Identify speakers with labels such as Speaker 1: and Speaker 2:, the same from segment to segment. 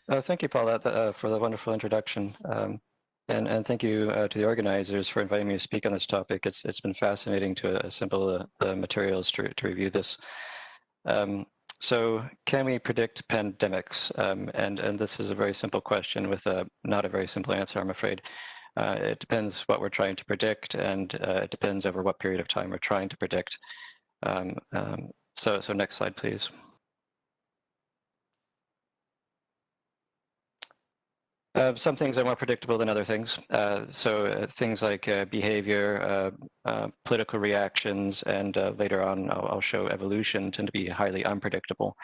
Speaker 1: Thank you, Paul, for the wonderful introduction. And thank you to the organizers for inviting me to speak on this topic. It's been fascinating to assemble the materials to review this. So can we predict pandemics? And this is a very simple question with not a very simple answer, I'm afraid. It depends what we're trying to predict, and it depends over what period of time we're trying to predict. So next slide, please. Some things are more predictable than other things. So things like behavior, political reactions, and later on I'll show evolution tend to be highly unpredictable.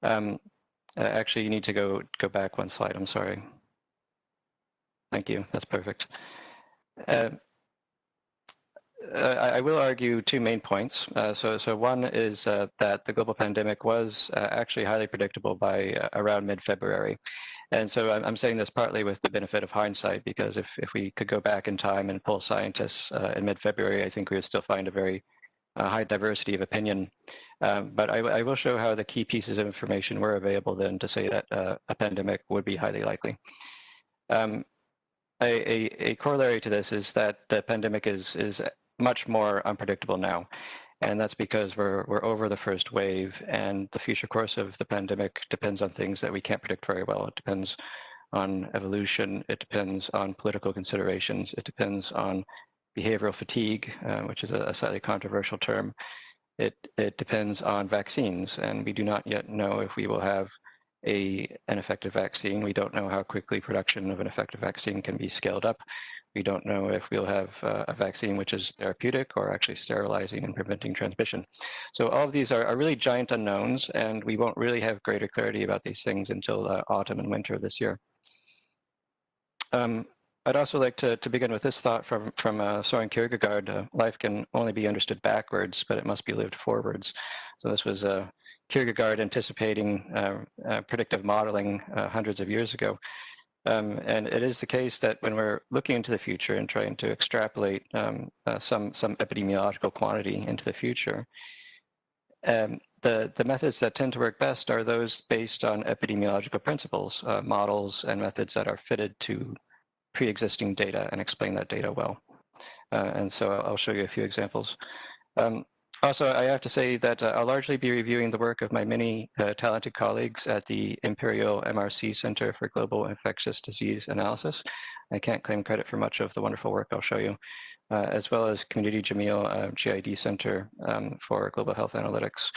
Speaker 1: Actually, you need to go back one slide. I'm sorry. Thank you. That's perfect. I will argue two main points. So one is that the global pandemic was actually highly predictable by around mid-February. And so I'm saying this partly with the benefit of hindsight, because if we could go back in time and poll scientists in mid-February, I think we would still find a very high diversity of opinion. But I will show how the key pieces of information were available then to say that a pandemic would be highly likely. A corollary to this is that the pandemic is much more unpredictable now. And that's because we're over the first wave, and the future course of the pandemic depends on things that we can't predict very well. It depends on evolution. It depends on political considerations. It depends on behavioral fatigue, which is a slightly controversial term. It depends on vaccines, and we do not yet know if we will have an effective vaccine. We don't know how quickly production of an effective vaccine can be scaled up. We don't know if we'll have a vaccine which is therapeutic or actually sterilizing and preventing transmission. So all of these are really giant unknowns, and we won't really have greater clarity about these things until autumn and winter of this year. I'd also like to begin with this thought from Soren Kierkegaard: life can only be understood backwards, but it must be lived forwards. So this was Kierkegaard anticipating predictive modeling hundreds of years ago. And it is the case that when we're looking into the future and trying to extrapolate some epidemiological quantity into the future, the methods that tend to work best are those based on epidemiological principles, models and methods that are fitted to pre-existing data and explain that data well. And so I'll show you a few examples. Also, I have to say that I'll largely be reviewing the work of my many talented colleagues at the Imperial MRC Center for Global Infectious Disease Analysis. I can't claim credit for much of the wonderful work I'll show you, as well as Community Jameel GID Center for Global Health Analytics.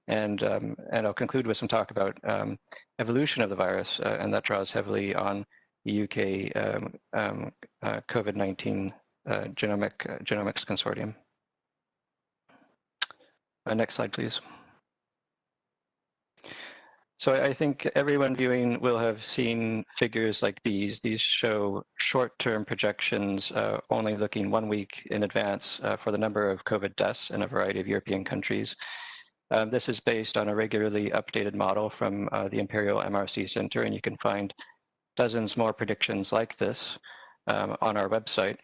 Speaker 1: And I'll conclude with some talk about evolution of the virus, and that draws heavily on the UK COVID-19 Genomics Consortium. Next slide, please. So I think everyone viewing will have seen figures like these. These show short-term projections only looking 1 week in advance for the number of COVID deaths in a variety of European countries. This is based on a regularly updated model from the Imperial MRC Center, and you can find dozens more predictions like this on our website.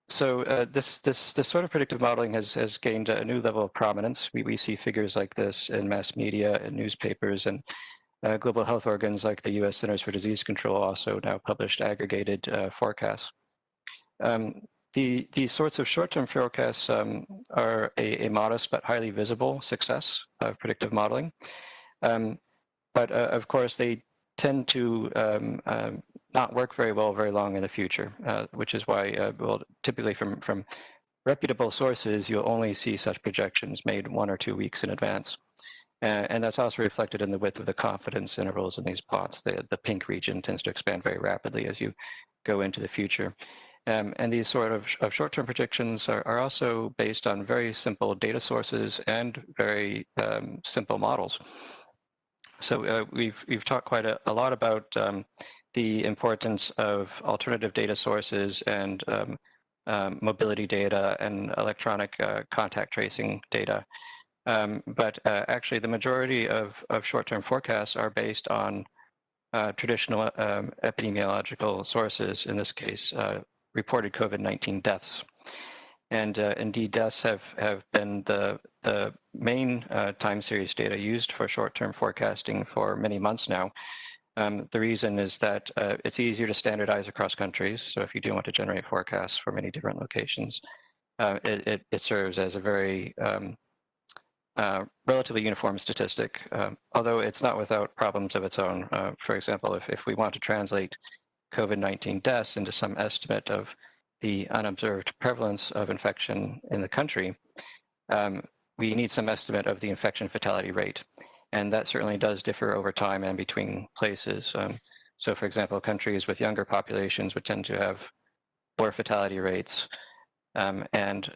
Speaker 1: So this sort of predictive modeling has gained a new level of prominence. We see figures like this in mass media, in newspapers, and global health organs like the U.S. Centers for Disease Control also now published aggregated forecasts. These sorts of short-term forecasts are a modest but highly visible success of predictive modeling. But of course, they tend to not work very well very long in the future, which is why, well, typically from reputable sources, you'll only see such projections made 1 or 2 weeks in advance. And that's also reflected in the width of the confidence intervals in these plots. The pink region tends to expand very rapidly as you go into the future. And these sort of short-term predictions are also based on very simple data sources and very simple models. So we've talked quite a lot about the importance of alternative data sources and mobility data and electronic contact tracing data. But actually, the majority of short-term forecasts are based on traditional epidemiological sources, in this case, reported COVID-19 deaths. And indeed, deaths have been the main time series data used for short-term forecasting for many months now. The reason is that it's easier to standardize across countries. So if you do want to generate forecasts for many different locations, it serves as a very relatively uniform statistic, although it's not without problems of its own. For example, if we want to translate COVID-19 deaths into some estimate of the unobserved prevalence of infection in the country, we need some estimate of the infection fatality rate. And that certainly does differ over time and between places. So for example, countries with younger populations would tend to have lower fatality rates. And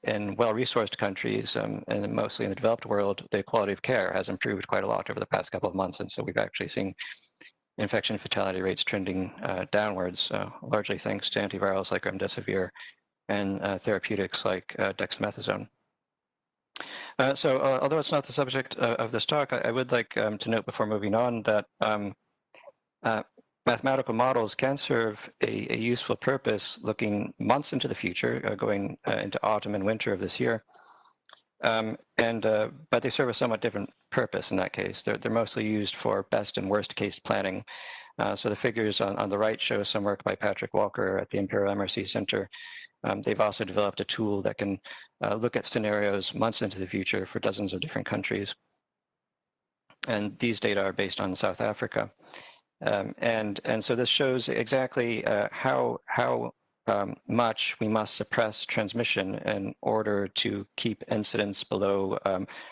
Speaker 1: in well-resourced countries, and mostly in the developed world, the quality of care has improved quite a lot over the past couple of months. And so we've actually seen infection fatality rates trending downwards, largely thanks to antivirals like remdesivir and therapeutics like dexamethasone. So although it's not the subject of this talk, I would like to note before moving on that mathematical models can serve a useful purpose looking months into the future, going into autumn and winter of this year. But they serve a somewhat different purpose in that case. They're mostly used for best and worst case planning. So the figures on the right show some work by Patrick Walker at the Imperial MRC Center. They've also developed a tool that can look at scenarios months into the future for dozens of different countries. And these data are based on South Africa. And so this shows exactly how much we must suppress transmission in order to keep incidence below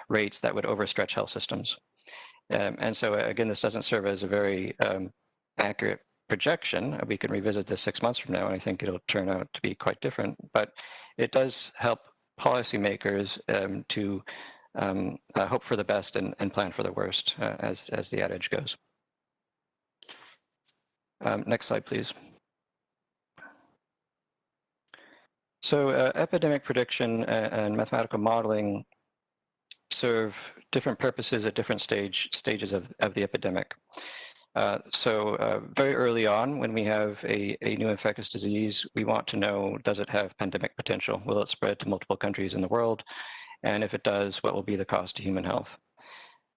Speaker 1: rates that would overstretch health systems. And so again, this doesn't serve as a very accurate projection. We can revisit this 6 months from now, and I think it'll turn out to be quite different. But it does help policymakers to hope for the best and plan for the worst, as the adage goes. Next slide, please. So epidemic prediction and mathematical modeling serve different purposes at different stages of the epidemic. So very early on, when we have a new infectious disease, we want to know, does it have pandemic potential? Will it spread to multiple countries in the world? And if it does, what will be the cost to human health?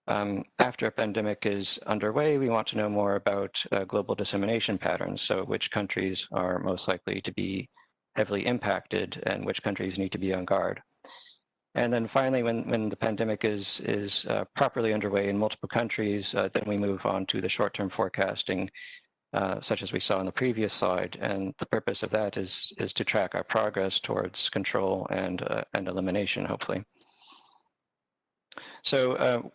Speaker 1: After a pandemic is underway, we want to know more about global dissemination patterns. So which countries are most likely to be heavily impacted and which countries need to be on guard. And then finally, when the pandemic is properly underway in multiple countries, then we move on to the short-term forecasting, such as we saw in the previous slide. And the purpose of that is to track our progress towards control and elimination, hopefully. So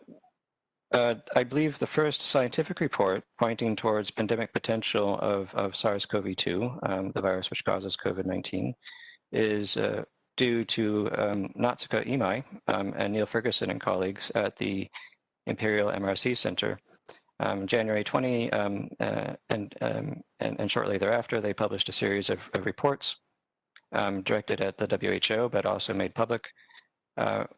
Speaker 1: I believe the first scientific report pointing towards pandemic potential of SARS-CoV-2, the virus which causes COVID-19, is due to Natsuka Imai and Neil Ferguson and colleagues at the Imperial MRC Center. January 20, and shortly thereafter, they published a series of reports directed at the WHO, but also made public,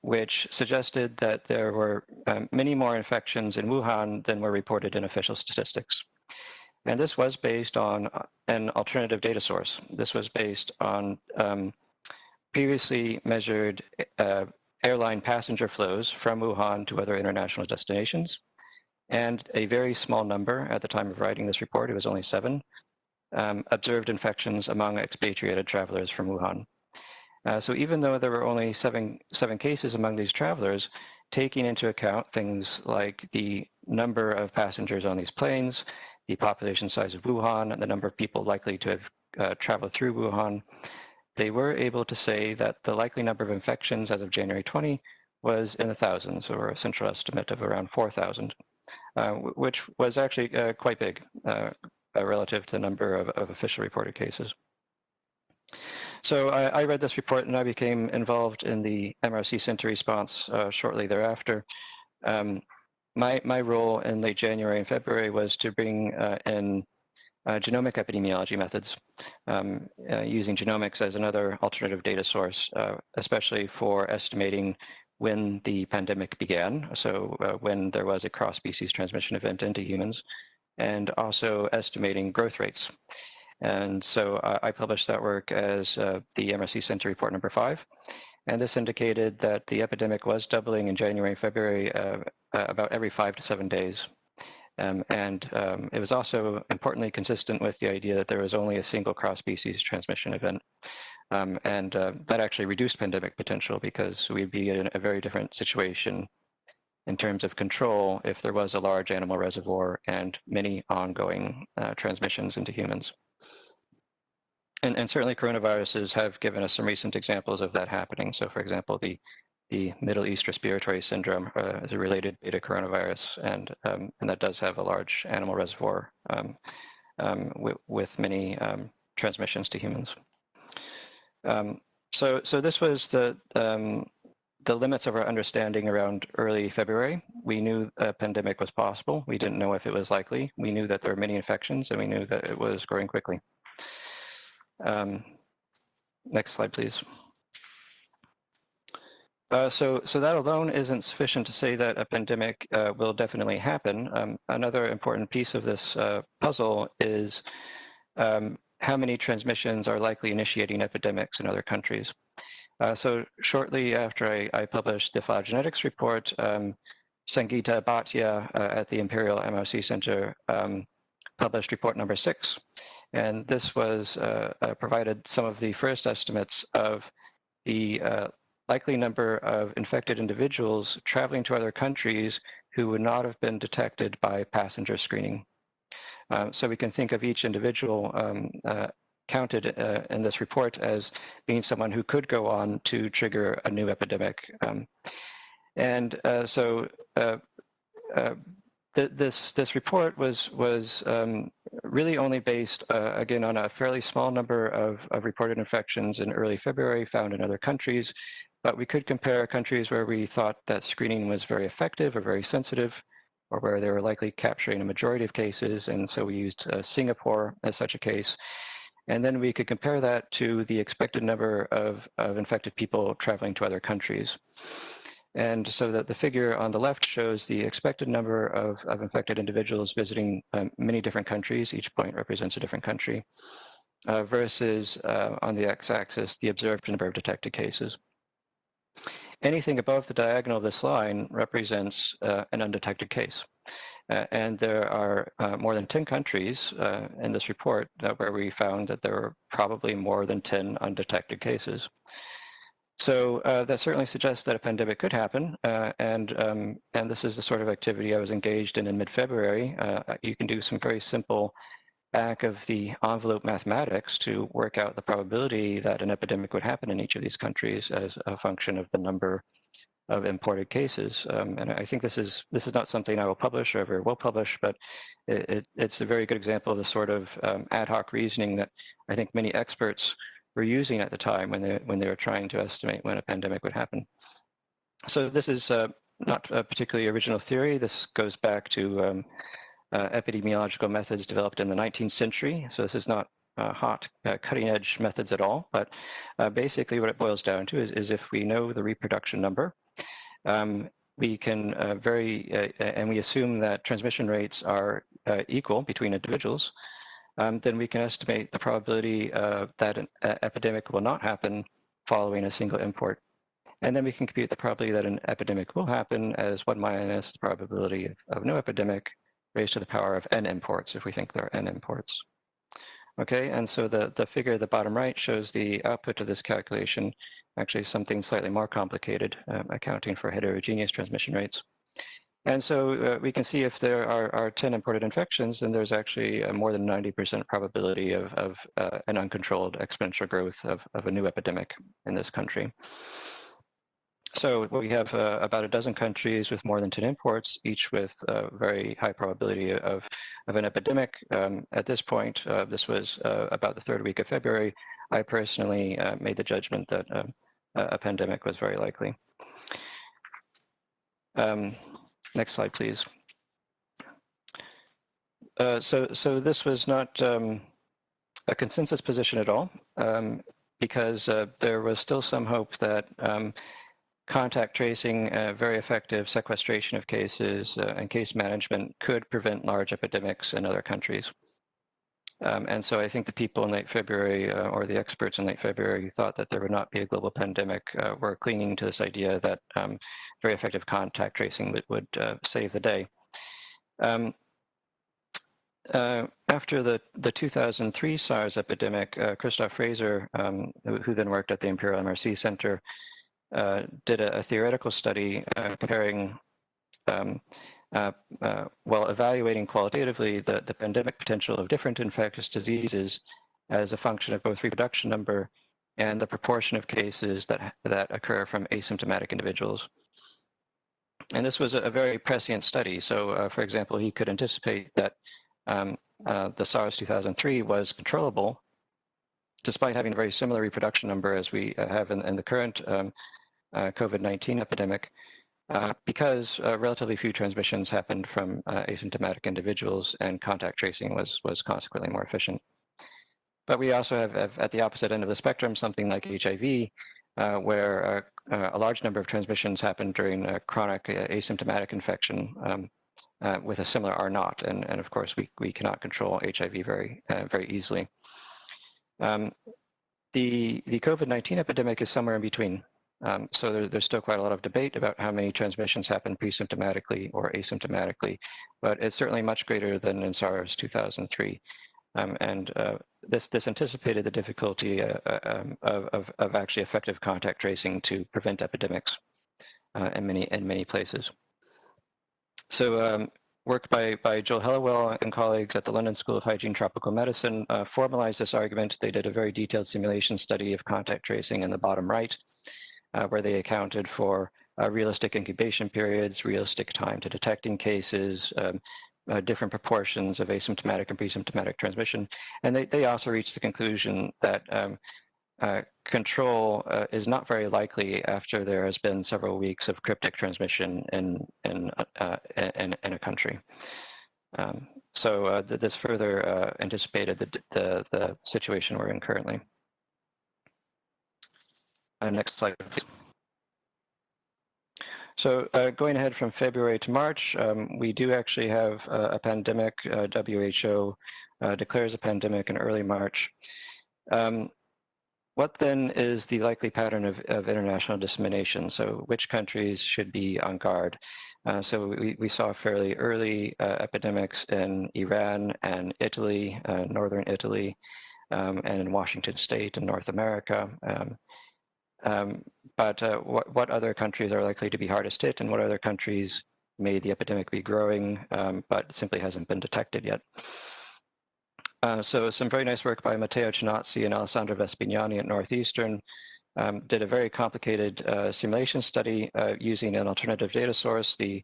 Speaker 1: which suggested that there were many more infections in Wuhan than were reported in official statistics. And this was based on an alternative data source. This was based on previously measured airline passenger flows from Wuhan to other international destinations, and a very small number at the time of writing this report, it was only 7, observed infections among expatriated travelers from Wuhan. So even though there were only seven cases among these travelers, taking into account things like the number of passengers on these planes, the population size of Wuhan, and the number of people likely to have traveled through Wuhan, they were able to say that the likely number of infections as of January 20 was in the thousands, or a central estimate of around 4,000, which was actually quite big relative to the number of official reported cases. So I read this report and I became involved in the MRC Center response shortly thereafter. My role in late January and February was to bring in genomic epidemiology methods, using genomics as another alternative data source, especially for estimating when the pandemic began, so when there was a cross-species transmission event into humans, and also estimating growth rates. And so I published that work as the MRC Center report number 5. And this indicated that the epidemic was doubling in January and February about every 5 to 7 days. It was also importantly consistent with the idea that there was only a single cross-species transmission event. That actually reduced pandemic potential because we'd be in a very different situation in terms of control if there was a large animal reservoir and many ongoing transmissions into humans. And certainly coronaviruses have given us some recent examples of that happening. So for example, the Middle East Respiratory Syndrome is a related beta coronavirus, and that does have a large animal reservoir with many transmissions to humans. So this was the limits of our understanding around early February. We knew a pandemic was possible. We didn't know if it was likely. We knew that there were many infections, and we knew that it was growing quickly. Next slide, please. So that alone isn't sufficient to say that a pandemic will definitely happen. Another important piece of this puzzle is how many transmissions are likely initiating epidemics in other countries. So shortly after I published the phylogenetics report, Sangeeta Bhatia at the Imperial MRC Center published report number 6. And this was provided some of the first estimates of the likely number of infected individuals traveling to other countries who would not have been detected by passenger screening. So we can think of each individual counted in this report as being someone who could go on to trigger a new epidemic. This report was really only based, again, on a fairly small number of reported infections in early February found in other countries, but we could compare countries where we thought that screening was very effective or very sensitive, or where they were likely capturing a majority of cases, and so we used Singapore as such a case. And then we could compare that to the expected number of infected people traveling to other countries. And so that the figure on the left shows the expected number of infected individuals visiting many different countries. Each point represents a different country, versus on the x-axis, the observed number of detected cases. Anything above the diagonal of this line represents an undetected case. And there are more than 10 countries in this report where we found that there were probably more than 10 undetected cases. So that certainly suggests that a pandemic could happen, and this is the sort of activity I was engaged in mid-February. You can do some very simple back of the envelope mathematics to work out the probability that an epidemic would happen in each of these countries as a function of the number of imported cases. And I think this is not something I will publish or ever will publish, but it's a very good example of the sort of ad hoc reasoning that I think many experts were using at the time when they were trying to estimate when a pandemic would happen. So this is not a particularly original theory. This goes back to epidemiological methods developed in the 19th century. So this is not hot, cutting-edge methods at all. But basically what it boils down to is if we know the reproduction number, we can and we assume that transmission rates are equal between individuals, then we can estimate the probability that an epidemic will not happen following a single import. And then we can compute the probability that an epidemic will happen as 1 minus the probability of no epidemic raised to the power of n imports, if we think there are n imports. Okay, and so the figure at the bottom right shows the output of this calculation, actually something slightly more complicated, accounting for heterogeneous transmission rates. And so we can see if there are 10 imported infections, then there's actually a more than 90% probability of an uncontrolled exponential growth of a new epidemic in this country. So we have about a dozen countries with more than 10 imports, each with a very high probability of an epidemic. At this point, this was about the 3rd week of February, I personally made the judgment that a pandemic was very likely. Next slide, please. So this was not a consensus position at all, because there was still some hope that contact tracing, very effective sequestration of cases, and case management could prevent large epidemics in other countries. And so I think the people in late February, or the experts in late February who thought that there would not be a global pandemic, were clinging to this idea that very effective contact tracing would save the day. After the 2003 SARS epidemic, Christoph Fraser, who then worked at the Imperial MRC Center, did a theoretical study comparing, while evaluating qualitatively the pandemic potential of different infectious diseases as a function of both reproduction number and the proportion of cases that occur from asymptomatic individuals. And this was a very prescient study. So, for example, he could anticipate that the SARS 2003 was controllable, despite having a very similar reproduction number as we have in the current COVID-19 epidemic, because relatively few transmissions happened from asymptomatic individuals, and contact tracing was consequently more efficient. But we also have at the opposite end of the spectrum something like HIV, where a large number of transmissions happen during a chronic asymptomatic infection with a similar R0, and of course we cannot control HIV very easily. The COVID-19 epidemic is somewhere in between. So there's still quite a lot of debate about how many transmissions happen pre-symptomatically or asymptomatically, but it's certainly much greater than in SARS 2003. And this anticipated the difficulty of actually effective contact tracing to prevent epidemics in many places. So work by Joel Hellawell and colleagues at the London School of Hygiene Tropical Medicine formalized this argument. They did a very detailed simulation study of contact tracing in the bottom right, where they accounted for realistic incubation periods, realistic time to detecting cases, different proportions of asymptomatic and pre-symptomatic transmission. And they also reached the conclusion that control is not very likely after there has been several weeks of cryptic transmission in a country. So this further anticipated the situation we're in currently. Next slide, please. So going ahead from February to March, we do actually have a pandemic. WHO declares a pandemic in early March. What then is the likely pattern of international dissemination? So which countries should be on guard? So we saw fairly early epidemics in Iran and Italy, northern Italy, and in Washington State in North America. But what other countries are likely to be hardest hit, and what other countries may the epidemic be growing, but simply hasn't been detected yet? So some very nice work by Matteo Chinozzi and Alessandro Vespignani at Northeastern did a very complicated simulation study using an alternative data source, the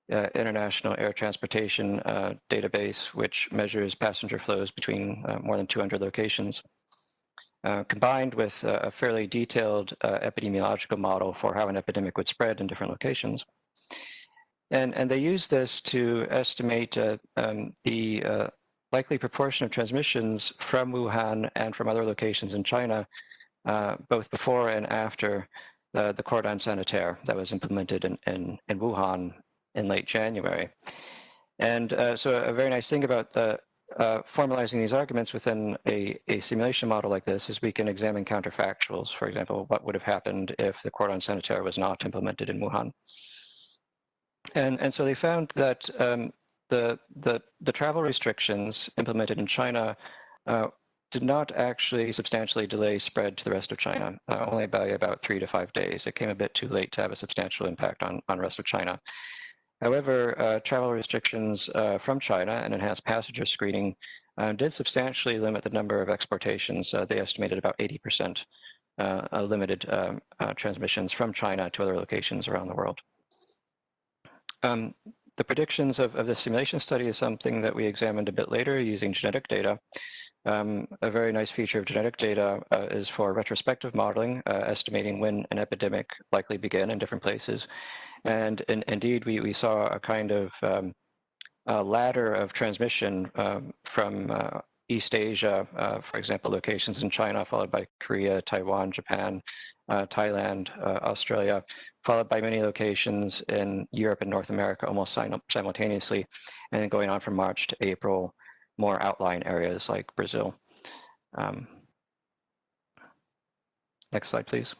Speaker 1: International Air Transportation Database, which measures passenger flows between more than 200 locations. Combined with a fairly detailed epidemiological model for how an epidemic would spread in different locations. And they used this to estimate the likely proportion of transmissions from Wuhan and from other locations in China, both before and after the cordon sanitaire that was implemented in Wuhan in late January. And so a very nice thing about formalizing these arguments within a simulation model like this is we can examine counterfactuals. For example, what would have happened if the cordon sanitaire was not implemented in Wuhan? And so they found that the travel restrictions implemented in China did not actually substantially delay spread to the rest of China, only by about 3 to 5 days. It came a bit too late to have a substantial impact on the rest of China. However, travel restrictions from China and enhanced passenger screening did substantially limit the number of exportations. They estimated about 80% limited transmissions from China to other locations around the world. The predictions of the simulation study is something that we examined a bit later using genetic data. A very nice feature of genetic data is for retrospective modeling, estimating when an epidemic likely began in different places. And indeed, we saw a kind of ladder of transmission from East Asia, for example, locations in China, followed by Korea, Taiwan, Japan, Thailand, Australia, followed by many locations in Europe and North America almost simultaneously, and then going on from March to April, more outlying areas like Brazil. Next slide, please.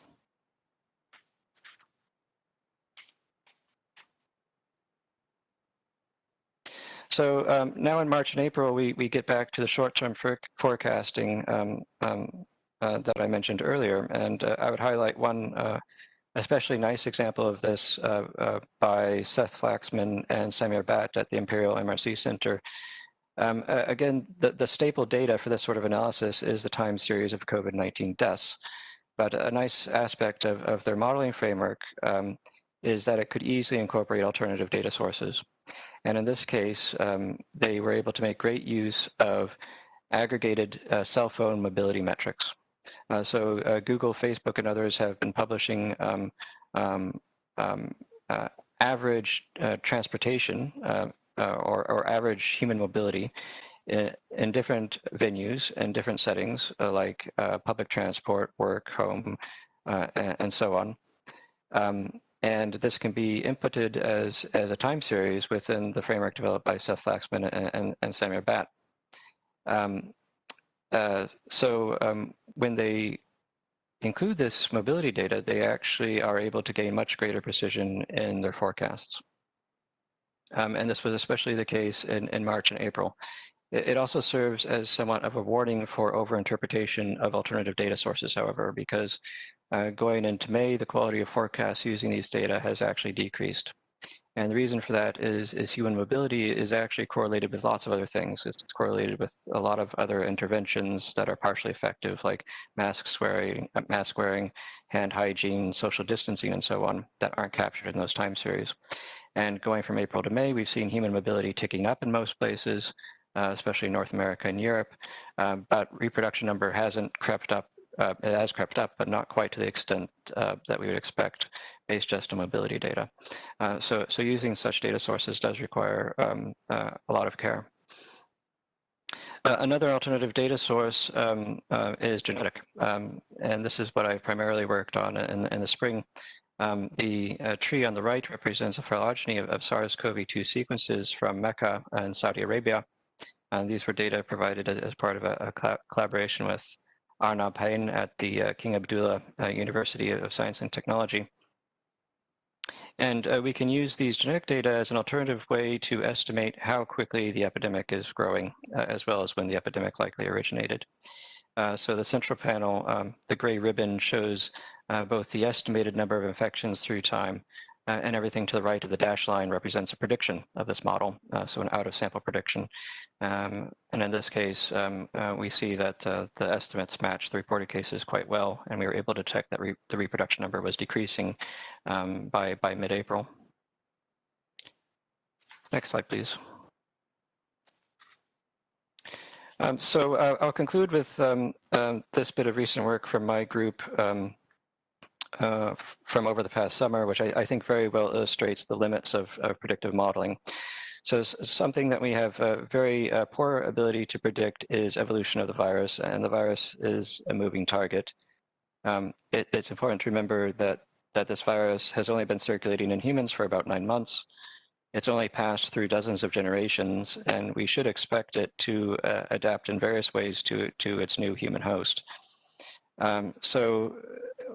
Speaker 1: So now in March and April, we get back to the short-term forecasting that I mentioned earlier. And I would highlight one especially nice example of this by Seth Flaxman and Samir Bhatt at the Imperial MRC Center. Again, the staple data for this sort of analysis is the time series of COVID-19 deaths. But a nice aspect of their modeling framework is that it could easily incorporate alternative data sources. And in this case, they were able to make great use of aggregated cell phone mobility metrics. So Google, Facebook, and others have been publishing average transportation or average human mobility in different venues and different settings, like public transport, work, home, and so on. And this can be inputted as a time series within the framework developed by Seth Flaxman and Samir Bhatt. When they include this mobility data, they actually are able to gain much greater precision in their forecasts. And this was especially the case in March and April. It also serves as somewhat of a warning for overinterpretation of alternative data sources, however, because going into May, the quality of forecasts using these data has actually decreased. And the reason for that is human mobility is actually correlated with lots of other things. It's correlated with a lot of other interventions that are partially effective, like mask wearing, hand hygiene, social distancing, and so on, that aren't captured in those time series. And going from April to May, we've seen human mobility ticking up in most places, especially North America and Europe, but reproduction number hasn't crept up. It has crept up, but not quite to the extent that we would expect based just on mobility data. So using such data sources does require a lot of care. Another alternative data source is genetic, and this is what I primarily worked on in the spring. The tree on the right represents a phylogeny of SARS-CoV-2 sequences from Mecca and Saudi Arabia. And these were data provided as part of a collaboration with Arnab Hain at the King Abdullah University of Science and Technology. And we can use these genetic data as an alternative way to estimate how quickly the epidemic is growing, as well as when the epidemic likely originated. So the central panel, the gray ribbon, shows both the estimated number of infections through time, and everything to the right of the dashed line represents a prediction of this model, so an out-of-sample prediction. And in this case, we see that the estimates match the reported cases quite well, and we were able to detect that the reproduction number was decreasing by mid-April. Next slide, please. So I'll conclude with this bit of recent work from my group from over the past summer, which I think very well illustrates the limits of predictive modeling. So something that we have a very poor ability to predict is evolution of the virus, and the virus is a moving target. It's important to remember that this virus has only been circulating in humans for about 9 months. It's only passed through dozens of generations, and we should expect it to adapt in various ways to its new human host. So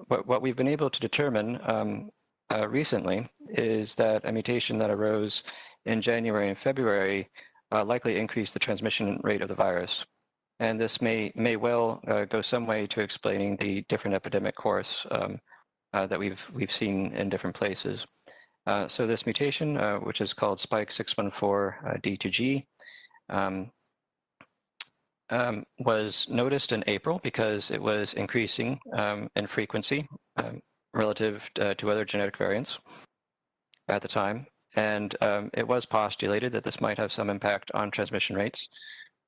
Speaker 1: what we've been able to determine recently is that a mutation that arose in January and February likely increased the transmission rate of the virus. And this may well go some way to explaining the different epidemic course that we've seen in different places. So this mutation, which is called spike 614 D2G, was noticed in April because it was increasing in frequency relative to other genetic variants at the time. And it was postulated that this might have some impact on transmission rates.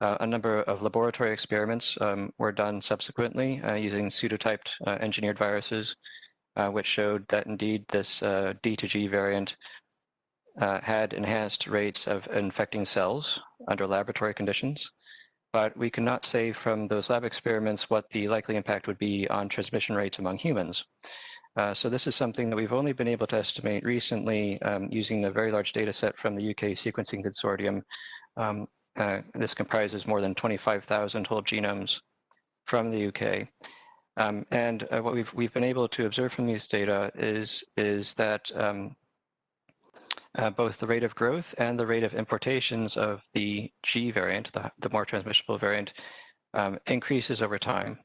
Speaker 1: A number of laboratory experiments were done subsequently using pseudotyped engineered viruses, which showed that indeed this D2G variant had enhanced rates of infecting cells under laboratory conditions. But we cannot say from those lab experiments what the likely impact would be on transmission rates among humans. So this is something that we've only been able to estimate recently using a very large data set from the UK Sequencing Consortium this comprises more than 25,000 whole genomes from the UK. And what we've been able to observe from these data is that both the rate of growth and the rate of importations of the G variant, the more transmissible variant, increases over time.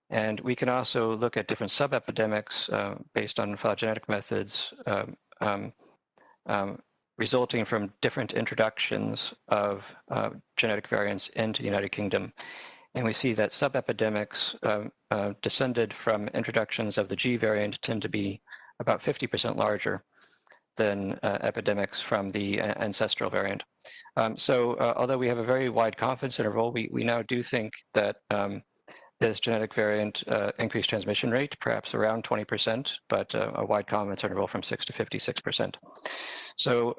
Speaker 1: And we can also look at different sub-epidemics based on phylogenetic methods resulting from different introductions of genetic variants into the United Kingdom. And we see that sub-epidemics descended from introductions of the G variant tend to be about 50% larger than epidemics from the ancestral variant. So although we have a very wide confidence interval, we now do think that this genetic variant increased transmission rate, perhaps around 20%, but a wide confidence interval from 6 to 56%. So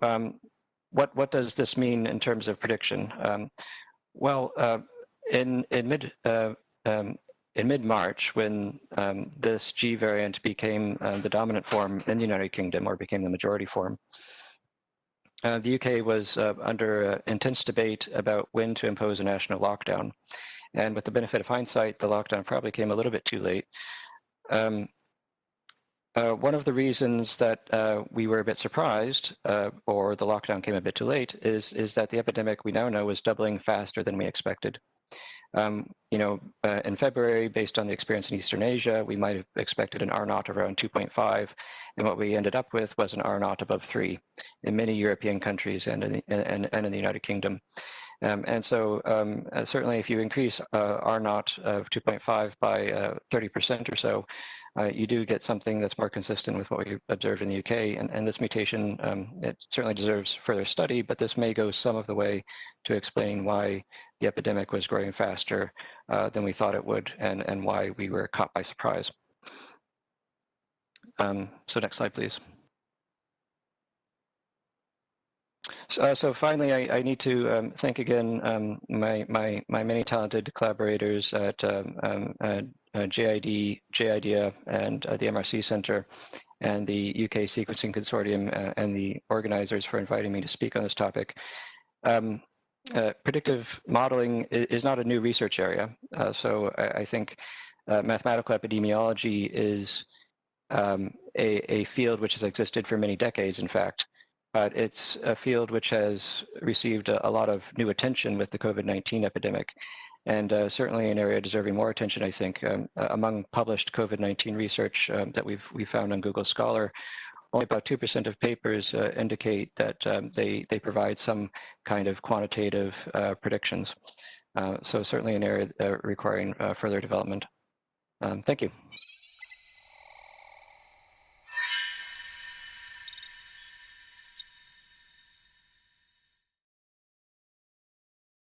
Speaker 1: what does this mean in terms of prediction? Well, in mid-March, when this G variant became the dominant form in the United Kingdom, or became the majority form, the UK was under intense debate about when to impose a national lockdown. And with the benefit of hindsight, the lockdown probably came a little bit too late. One of the reasons that we were a bit surprised, or the lockdown came a bit too late, is that the epidemic we now know is doubling faster than we expected. In February, based on the experience in Eastern Asia, we might have expected an R0 around 2.5, and what we ended up with was an R0 above 3 in many European countries and in the United Kingdom. And so certainly if you increase R0 of 2.5 by 30% or so, you do get something that's more consistent with what we observed in the UK. And this mutation, it certainly deserves further study, but this may go some of the way to explain why the epidemic was growing faster than we thought it would, and why we were caught by surprise. So next slide, please. So finally, I need to thank again my many talented collaborators at JID, JIDEA, and the MRC Center, and the UK Sequencing Consortium, and the organizers for inviting me to speak on this topic. Predictive modeling is not a new research area. So I think mathematical epidemiology is a field which has existed for many decades, in fact. But it's a field which has received a lot of new attention with the COVID-19 epidemic, and certainly an area deserving more attention, I think. Among published COVID-19 research that we've found on Google Scholar, only about 2% of papers indicate that they provide some kind of quantitative predictions. So certainly an area requiring further development. Thank you.